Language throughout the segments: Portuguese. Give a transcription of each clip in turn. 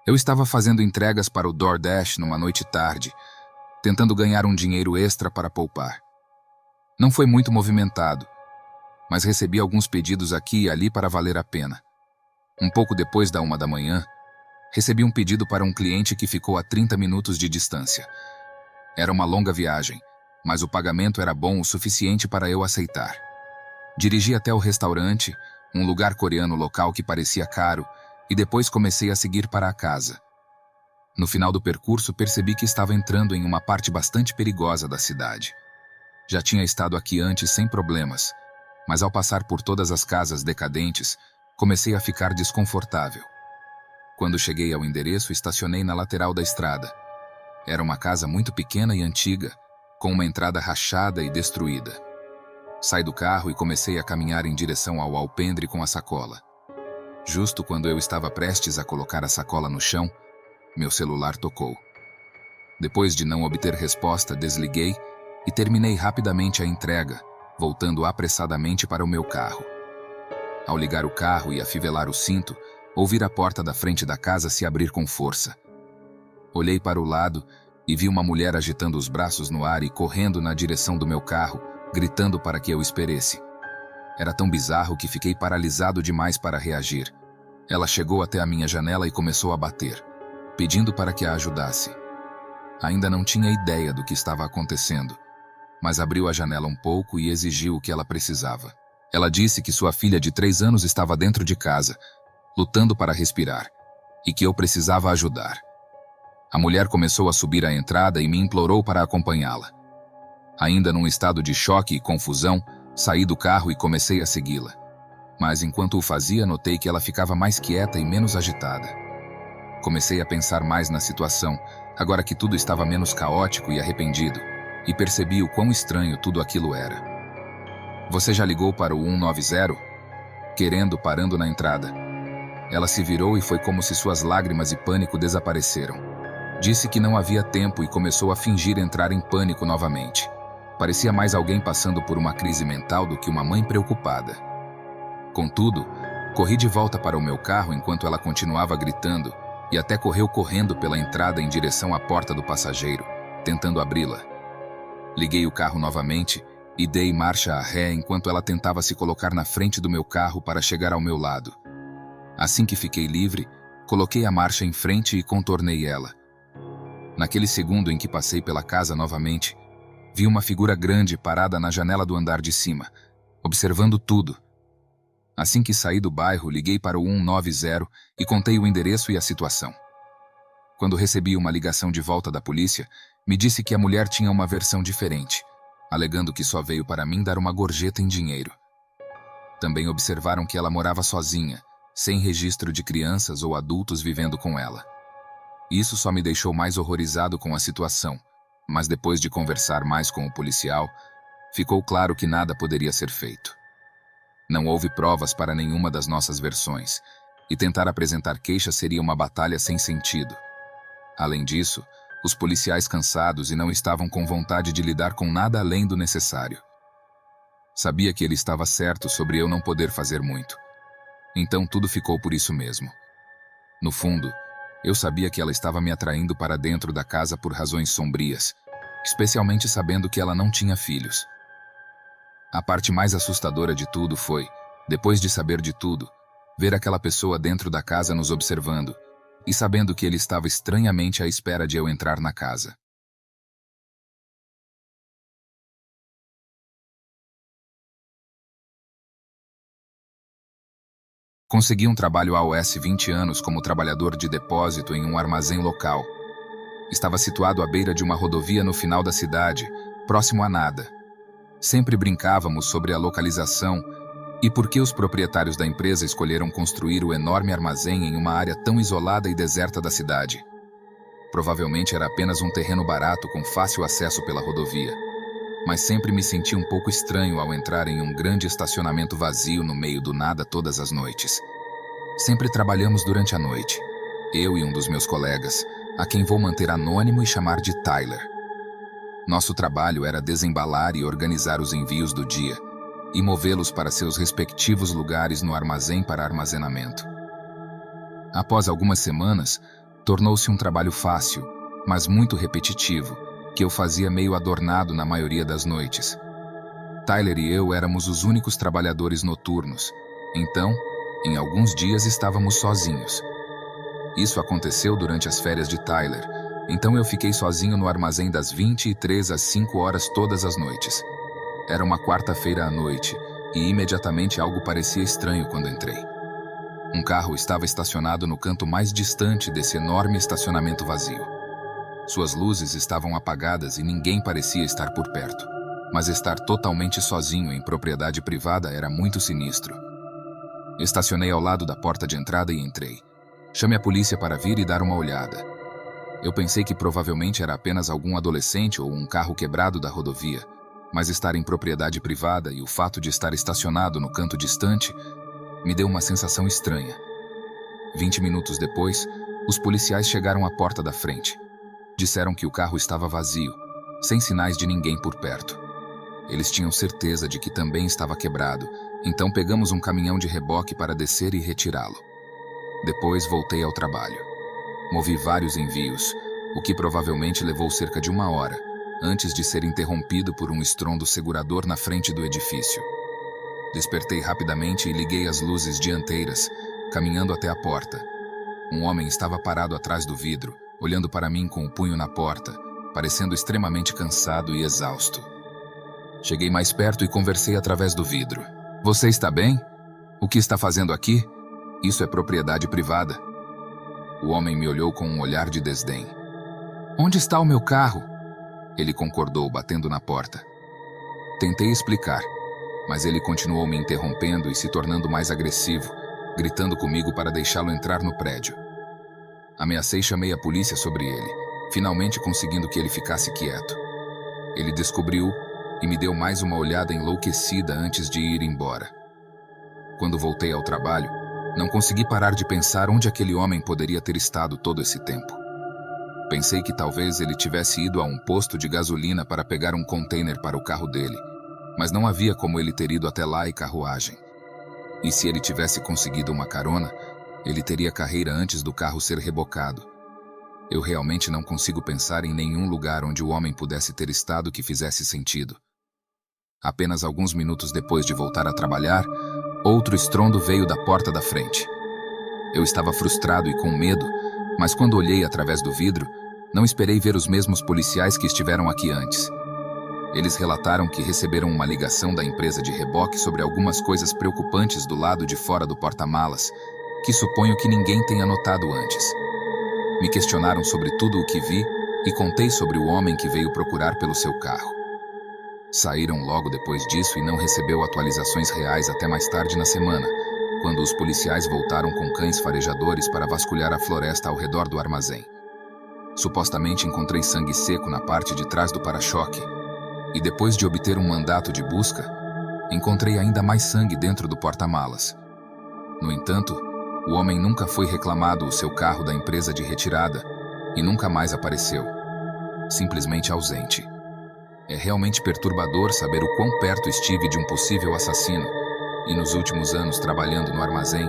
Eu estava fazendo entregas para o DoorDash numa noite tarde, tentando ganhar um dinheiro extra para poupar. Não foi muito movimentado, mas recebi alguns pedidos aqui e ali para valer a pena. Um pouco depois da 1 da manhã, recebi um pedido para um cliente que ficou a 30 minutos de distância. Era uma longa viagem, mas o pagamento era bom o suficiente para eu aceitar. Dirigi até o restaurante, um lugar coreano local que parecia caro, e depois comecei a seguir para a casa. No final do percurso, percebi que estava entrando em uma parte bastante perigosa da cidade. Já tinha estado aqui antes sem problemas, mas ao passar por todas as casas decadentes, comecei a ficar desconfortável. Quando cheguei ao endereço, estacionei na lateral da estrada. Era uma casa muito pequena e antiga, com uma entrada rachada e destruída. Saí do carro e comecei a caminhar em direção ao alpendre com a sacola. Justo quando eu estava prestes a colocar a sacola no chão, meu celular tocou. Depois de não obter resposta, desliguei e terminei rapidamente a entrega, voltando apressadamente para o meu carro. Ao ligar o carro e afivelar o cinto, ouvi a porta da frente da casa se abrir com força. Olhei para o lado e vi uma mulher agitando os braços no ar e correndo na direção do meu carro, gritando para que eu esperasse. Era tão bizarro que fiquei paralisado demais para reagir. Ela chegou até a minha janela e começou a bater, pedindo para que a ajudasse. Ainda não tinha ideia do que estava acontecendo, mas abriu a janela um pouco e exigiu o que ela precisava. Ela disse que sua filha de 3 anos estava dentro de casa, lutando para respirar, e que eu precisava ajudar. A mulher começou a subir a entrada e me implorou para acompanhá-la. Ainda num estado de choque e confusão, saí do carro e comecei a segui-la. Mas enquanto o fazia, notei que ela ficava mais quieta e menos agitada. Comecei a pensar mais na situação, agora que tudo estava menos caótico e arrependido, e percebi o quão estranho tudo aquilo era. "Você já ligou para o 190?" Parando na entrada. Ela se virou e foi como se suas lágrimas e pânico desapareceram. Disse que não havia tempo e começou a fingir entrar em pânico novamente. Parecia mais alguém passando por uma crise mental do que uma mãe preocupada. Contudo, corri de volta para o meu carro enquanto ela continuava gritando e até correu correndo pela entrada em direção à porta do passageiro, tentando abri-la. Liguei o carro novamente e dei marcha a ré enquanto ela tentava se colocar na frente do meu carro para chegar ao meu lado. Assim que fiquei livre, coloquei a marcha em frente e contornei ela. Naquele segundo em que passei pela casa novamente, vi uma figura grande parada na janela do andar de cima, observando tudo. Assim que saí do bairro, liguei para o 190 e contei o endereço e a situação. Quando recebi uma ligação de volta da polícia, me disse que a mulher tinha uma versão diferente, alegando que só veio para mim dar uma gorjeta em dinheiro. Também observaram que ela morava sozinha, sem registro de crianças ou adultos vivendo com ela. Isso só me deixou mais horrorizado com a situação, mas depois de conversar mais com o policial, ficou claro que nada poderia ser feito. Não houve provas para nenhuma das nossas versões, e tentar apresentar queixa seria uma batalha sem sentido. Além disso, os policiais cansados e não estavam com vontade de lidar com nada além do necessário. Sabia que ele estava certo sobre eu não poder fazer muito. Então tudo ficou por isso mesmo. No fundo, eu sabia que ela estava me atraindo para dentro da casa por razões sombrias, especialmente sabendo que ela não tinha filhos. A parte mais assustadora de tudo foi, depois de saber de tudo, ver aquela pessoa dentro da casa nos observando, e sabendo que ele estava estranhamente à espera de eu entrar na casa. Consegui um trabalho aos 20 anos como trabalhador de depósito em um armazém local. Estava situado à beira de uma rodovia no final da cidade, próximo a nada. Sempre brincávamos sobre a localização e por que os proprietários da empresa escolheram construir o enorme armazém em uma área tão isolada e deserta da cidade. Provavelmente era apenas um terreno barato com fácil acesso pela rodovia. Mas sempre me senti um pouco estranho ao entrar em um grande estacionamento vazio no meio do nada todas as noites. Sempre trabalhamos durante a noite, eu e um dos meus colegas, a quem vou manter anônimo e chamar de Tyler. Nosso trabalho era desembalar e organizar os envios do dia e movê-los para seus respectivos lugares no armazém para armazenamento. Após algumas semanas, Tornou-se um trabalho fácil, mas muito repetitivo, que eu fazia meio adornado na maioria das noites. Tyler e eu éramos os únicos trabalhadores noturnos, então, em alguns dias estávamos sozinhos. Isso aconteceu durante as férias de Tyler, então eu fiquei sozinho no armazém das 23 às 5 horas todas as noites. Era uma quarta-feira à noite, e imediatamente algo parecia estranho quando entrei. Um carro estava estacionado no canto mais distante desse enorme estacionamento vazio. Suas luzes estavam apagadas e ninguém parecia estar por perto. Mas estar totalmente sozinho em propriedade privada era muito sinistro. Estacionei ao lado da porta de entrada e entrei. Chamei a polícia para vir e dar uma olhada. Eu pensei que provavelmente era apenas algum adolescente ou um carro quebrado da rodovia, mas estar em propriedade privada e o fato de estar estacionado no canto distante me deu uma sensação estranha. 20 minutos depois, os policiais chegaram à porta da frente. Disseram que o carro estava vazio, sem sinais de ninguém por perto. Eles tinham certeza de que também estava quebrado, então pegamos um caminhão de reboque para descer e retirá-lo. Depois voltei ao trabalho. Movi vários envios, o que provavelmente levou cerca de 1 hora, antes de ser interrompido por um estrondo segurador na frente do edifício. Despertei rapidamente e liguei as luzes dianteiras, caminhando até a porta. Um homem estava parado atrás do vidro, olhando para mim com o punho na porta, parecendo extremamente cansado e exausto. Cheguei mais perto e conversei através do vidro. Você está bem? O que está fazendo aqui? Isso é propriedade privada. O homem me olhou com um olhar de desdém. Onde está o meu carro? Ele concordou, batendo na porta. Tentei explicar, mas ele continuou me interrompendo e se tornando mais agressivo, gritando comigo para deixá-lo entrar no prédio. Ameacei e chamei a polícia sobre ele, finalmente conseguindo que ele ficasse quieto. Ele descobriu e me deu mais uma olhada enlouquecida antes de ir embora. Quando voltei ao trabalho, não consegui parar de pensar onde aquele homem poderia ter estado todo esse tempo. Pensei que talvez ele tivesse ido a um posto de gasolina para pegar um container para o carro dele, mas não havia como ele ter ido até lá e carruagem. E se ele tivesse conseguido uma carona, ele teria carreira antes do carro ser rebocado. Eu realmente não consigo pensar em nenhum lugar onde o homem pudesse ter estado que fizesse sentido. Apenas alguns minutos depois de voltar a trabalhar, outro estrondo veio da porta da frente. Eu estava frustrado e com medo, mas quando olhei através do vidro, não esperei ver os mesmos policiais que estiveram aqui antes. Eles relataram que receberam uma ligação da empresa de reboque sobre algumas coisas preocupantes do lado de fora do porta-malas, que suponho que ninguém tenha notado antes. Me questionaram sobre tudo o que vi e contei sobre o homem que veio procurar pelo seu carro. Saíram logo depois disso e não recebeu atualizações reais até mais tarde na semana, quando os policiais voltaram com cães farejadores para vasculhar a floresta ao redor do armazém. Supostamente encontrei sangue seco na parte de trás do para-choque, e depois de obter um mandato de busca, encontrei ainda mais sangue dentro do porta-malas. No entanto, o homem nunca foi reclamado o seu carro da empresa de retirada e nunca mais apareceu, simplesmente ausente. É realmente perturbador saber o quão perto estive de um possível assassino, e nos últimos anos trabalhando no armazém,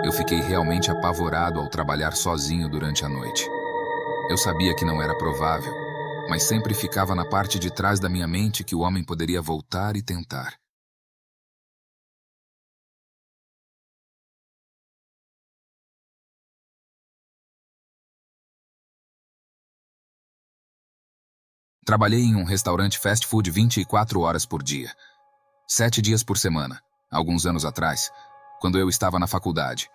eu fiquei realmente apavorado ao trabalhar sozinho durante a noite. Eu sabia que não era provável, mas sempre ficava na parte de trás da minha mente que o homem poderia voltar e tentar. Trabalhei em um restaurante fast food 24 horas por dia, 7 dias por semana, alguns anos atrás, quando eu estava na faculdade.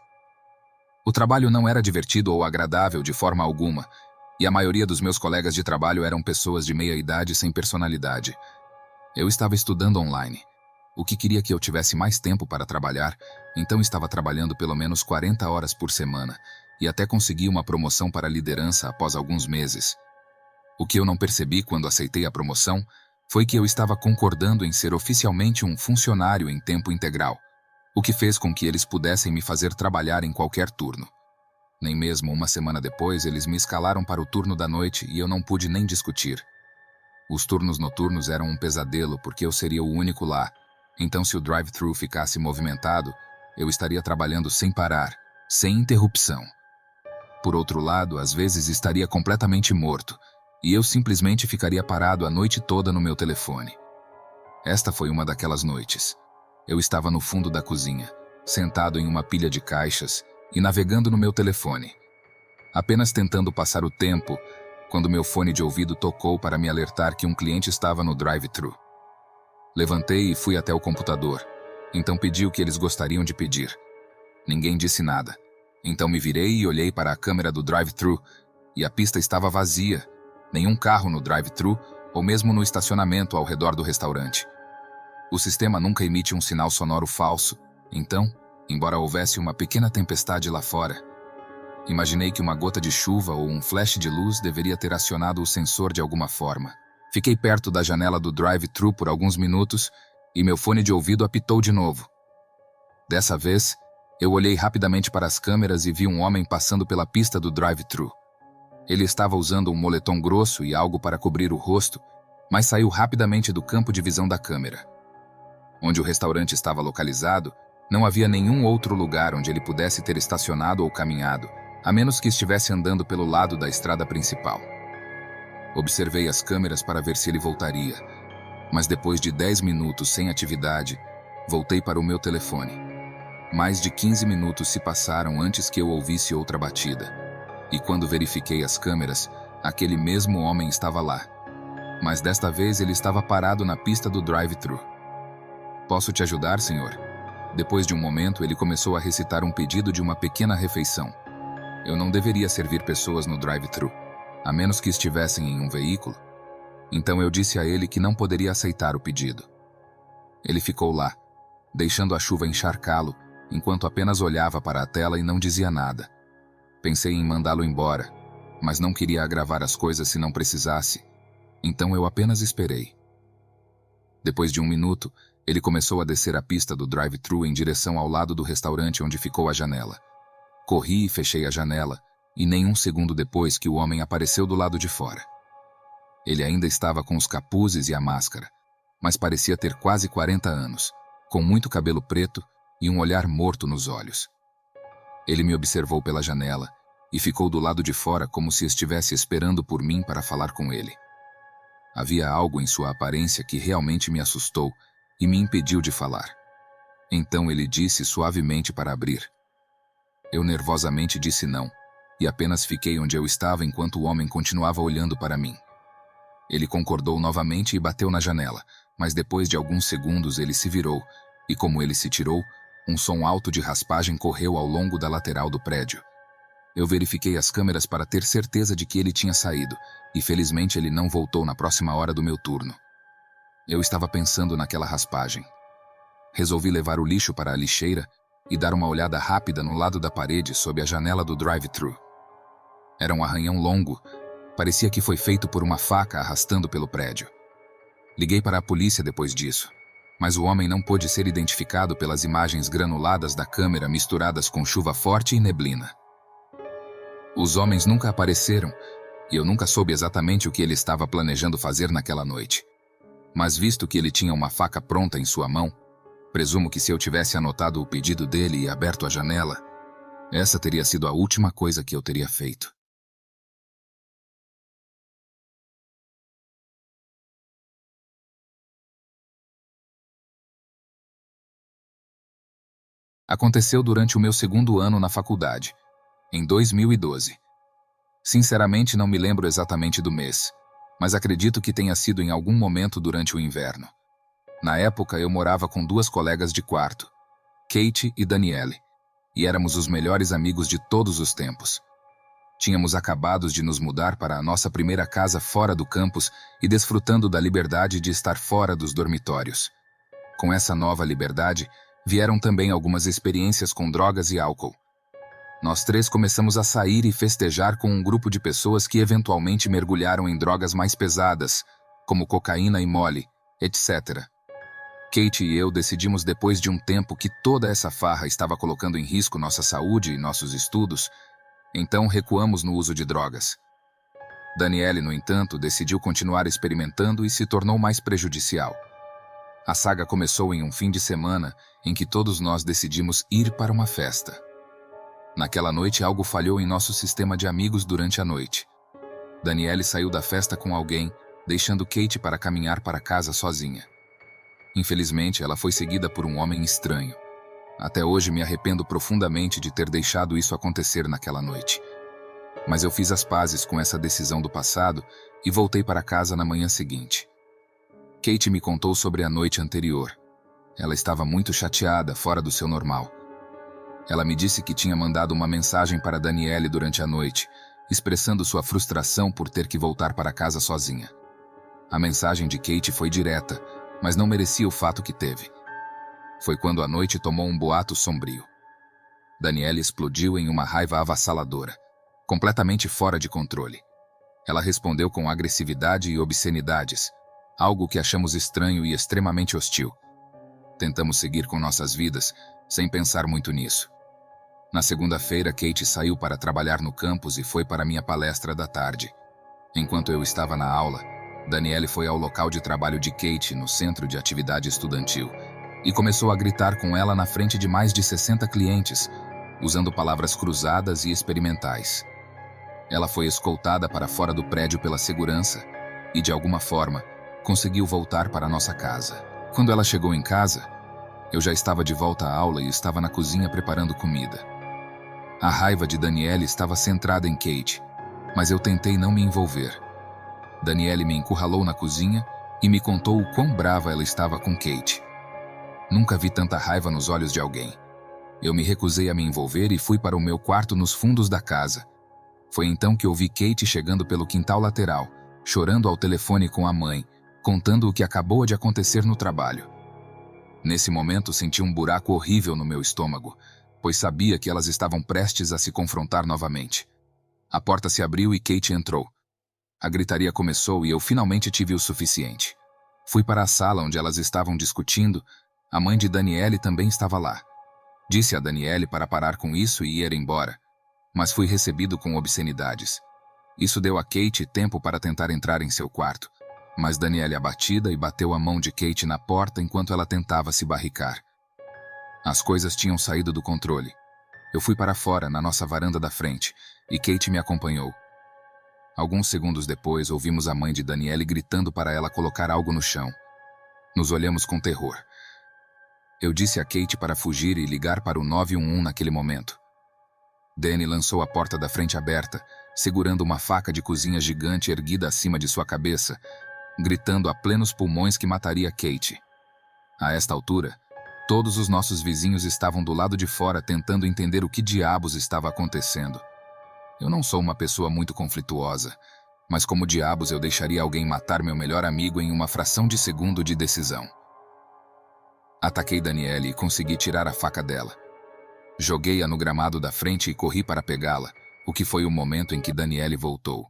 O trabalho não era divertido ou agradável de forma alguma, e a maioria dos meus colegas de trabalho eram pessoas de meia idade sem personalidade. Eu estava estudando online, o que queria que eu tivesse mais tempo para trabalhar, então estava trabalhando pelo menos 40 horas por semana, e até consegui uma promoção para liderança após alguns meses. O que eu não percebi quando aceitei a promoção foi que eu estava concordando em ser oficialmente um funcionário em tempo integral, o que fez com que eles pudessem me fazer trabalhar em qualquer turno. Nem mesmo uma semana depois, eles me escalaram para o turno da noite e eu não pude nem discutir. Os turnos noturnos eram um pesadelo porque eu seria o único lá, então se o drive-thru ficasse movimentado, eu estaria trabalhando sem parar, sem interrupção. Por outro lado, às vezes estaria completamente morto, e eu simplesmente ficaria parado a noite toda no meu telefone. Esta foi uma daquelas noites. Eu estava no fundo da cozinha, sentado em uma pilha de caixas e navegando no meu telefone, apenas tentando passar o tempo, quando meu fone de ouvido tocou para me alertar que um cliente estava no drive-thru. Levantei e fui até o computador. Então pedi o que eles gostariam de pedir. Ninguém disse nada. Então me virei e olhei para a câmera do drive-thru, e a pista estava vazia. Nenhum carro no drive-thru, ou mesmo no estacionamento ao redor do restaurante. O sistema nunca emite um sinal sonoro falso, então, embora houvesse uma pequena tempestade lá fora, imaginei que uma gota de chuva ou um flash de luz deveria ter acionado o sensor de alguma forma. Fiquei perto da janela do drive-thru por alguns minutos e meu fone de ouvido apitou de novo. Dessa vez, eu olhei rapidamente para as câmeras e vi um homem passando pela pista do drive-thru. Ele estava usando um moletom grosso e algo para cobrir o rosto, mas saiu rapidamente do campo de visão da câmera. Onde o restaurante estava localizado, não havia nenhum outro lugar onde ele pudesse ter estacionado ou caminhado, a menos que estivesse andando pelo lado da estrada principal. Observei as câmeras para ver se ele voltaria, mas depois de 10 minutos sem atividade, voltei para o meu telefone. Mais de 15 minutos se passaram antes que eu ouvisse outra batida, e quando verifiquei as câmeras, aquele mesmo homem estava lá. Mas desta vez ele estava parado na pista do drive-thru. "Posso te ajudar, senhor?" Depois de um momento, ele começou a recitar um pedido de uma pequena refeição. Eu não deveria servir pessoas no drive-thru, a menos que estivessem em um veículo. Então eu disse a ele que não poderia aceitar o pedido. Ele ficou lá, deixando a chuva encharcá-lo, enquanto apenas olhava para a tela e não dizia nada. Pensei em mandá-lo embora, mas não queria agravar as coisas se não precisasse. Então eu apenas esperei. Depois de um minuto, ele começou a descer a pista do drive-thru em direção ao lado do restaurante onde ficou a janela. Corri e fechei a janela, e nem um segundo depois que o homem apareceu do lado de fora. Ele ainda estava com os capuzes e a máscara, mas parecia ter quase 40 anos, com muito cabelo preto e um olhar morto nos olhos. Ele me observou pela janela e ficou do lado de fora como se estivesse esperando por mim para falar com ele. Havia algo em sua aparência que realmente me assustou e me impediu de falar. Então ele disse suavemente para abrir. Eu nervosamente disse não, e apenas fiquei onde eu estava enquanto o homem continuava olhando para mim. Ele concordou novamente e bateu na janela, mas depois de alguns segundos ele se virou, e como ele se tirou, um som alto de raspagem correu ao longo da lateral do prédio. Eu verifiquei as câmeras para ter certeza de que ele tinha saído, e felizmente ele não voltou na próxima hora do meu turno. Eu estava pensando naquela raspagem. Resolvi levar o lixo para a lixeira e dar uma olhada rápida no lado da parede sob a janela do drive-thru. Era um arranhão longo, parecia que foi feito por uma faca arrastando pelo prédio. Liguei para a polícia depois disso, mas o homem não pôde ser identificado pelas imagens granuladas da câmera misturadas com chuva forte e neblina. Os homens nunca apareceram, e eu nunca soube exatamente o que ele estava planejando fazer naquela noite. Mas visto que ele tinha uma faca pronta em sua mão, presumo que se eu tivesse anotado o pedido dele e aberto a janela, essa teria sido a última coisa que eu teria feito. Aconteceu durante o meu segundo ano na faculdade, em 2012. Sinceramente, não me lembro exatamente do mês, mas acredito que tenha sido em algum momento durante o inverno. Na época, eu morava com duas colegas de quarto, Kate e Danielle, e éramos os melhores amigos de todos os tempos. Tínhamos acabado de nos mudar para a nossa primeira casa fora do campus e desfrutando da liberdade de estar fora dos dormitórios. Com essa nova liberdade, vieram também algumas experiências com drogas e álcool. Nós três começamos a sair e festejar com um grupo de pessoas que eventualmente mergulharam em drogas mais pesadas, como cocaína e mole, etc. Kate e eu decidimos depois de um tempo que toda essa farra estava colocando em risco nossa saúde e nossos estudos, então recuamos no uso de drogas. Danielle, no entanto, decidiu continuar experimentando e se tornou mais prejudicial. A saga começou em um fim de semana em que todos nós decidimos ir para uma festa. Naquela noite, algo falhou em nosso sistema de amigos durante a noite. Danielle saiu da festa com alguém, deixando Kate para caminhar para casa sozinha. Infelizmente, ela foi seguida por um homem estranho. Até hoje me arrependo profundamente de ter deixado isso acontecer naquela noite. Mas eu fiz as pazes com essa decisão do passado e voltei para casa na manhã seguinte. Kate me contou sobre a noite anterior. Ela estava muito chateada, fora do seu normal. Ela me disse que tinha mandado uma mensagem para Danielle durante a noite, expressando sua frustração por ter que voltar para casa sozinha. A mensagem de Kate foi direta, mas não merecia o fato que teve. Foi quando a noite tomou um boato sombrio. Danielle explodiu em uma raiva avassaladora, completamente fora de controle. Ela respondeu com agressividade e obscenidades, algo que achamos estranho e extremamente hostil. Tentamos seguir com nossas vidas, sem pensar muito nisso. Na segunda-feira, Kate saiu para trabalhar no campus e foi para minha palestra da tarde. Enquanto eu estava na aula, Danielle foi ao local de trabalho de Kate, no centro de atividade estudantil, e começou a gritar com ela na frente de mais de 60 clientes, usando palavras cruzadas e experimentais. Ela foi escoltada para fora do prédio pela segurança e, de alguma forma, conseguiu voltar para nossa casa. Quando ela chegou em casa, eu já estava de volta à aula e estava na cozinha preparando comida. A raiva de Danielle estava centrada em Kate, mas eu tentei não me envolver. Danielle me encurralou na cozinha e me contou o quão brava ela estava com Kate. Nunca vi tanta raiva nos olhos de alguém. Eu me recusei a me envolver e fui para o meu quarto nos fundos da casa. Foi então que ouvi Kate chegando pelo quintal lateral, chorando ao telefone com a mãe, contando o que acabou de acontecer no trabalho. Nesse momento senti um buraco horrível no meu estômago, pois sabia que elas estavam prestes a se confrontar novamente. A porta se abriu e Kate entrou. A gritaria começou e eu finalmente tive o suficiente. Fui para a sala onde elas estavam discutindo. A mãe de Danielle também estava lá. Disse a Danielle para parar com isso e ir embora, mas fui recebido com obscenidades. Isso deu a Kate tempo para tentar entrar em seu quarto, mas Danielle abatida e bateu a mão de Kate na porta enquanto ela tentava se barricar. As coisas tinham saído do controle. Eu fui para fora, na nossa varanda da frente, e Kate me acompanhou. Alguns segundos depois, ouvimos a mãe de Danielle gritando para ela colocar algo no chão. Nos olhamos com terror. Eu disse a Kate para fugir e ligar para o 911 naquele momento. Danny lançou a porta da frente aberta, segurando uma faca de cozinha gigante erguida acima de sua cabeça, gritando a plenos pulmões que mataria Kate. A esta altura, todos os nossos vizinhos estavam do lado de fora tentando entender o que diabos estava acontecendo. Eu não sou uma pessoa muito conflituosa, mas como diabos eu deixaria alguém matar meu melhor amigo em uma fração de segundo de decisão? Ataquei Danielle e consegui tirar a faca dela. Joguei-a no gramado da frente e corri para pegá-la, o que foi o momento em que Danielle voltou.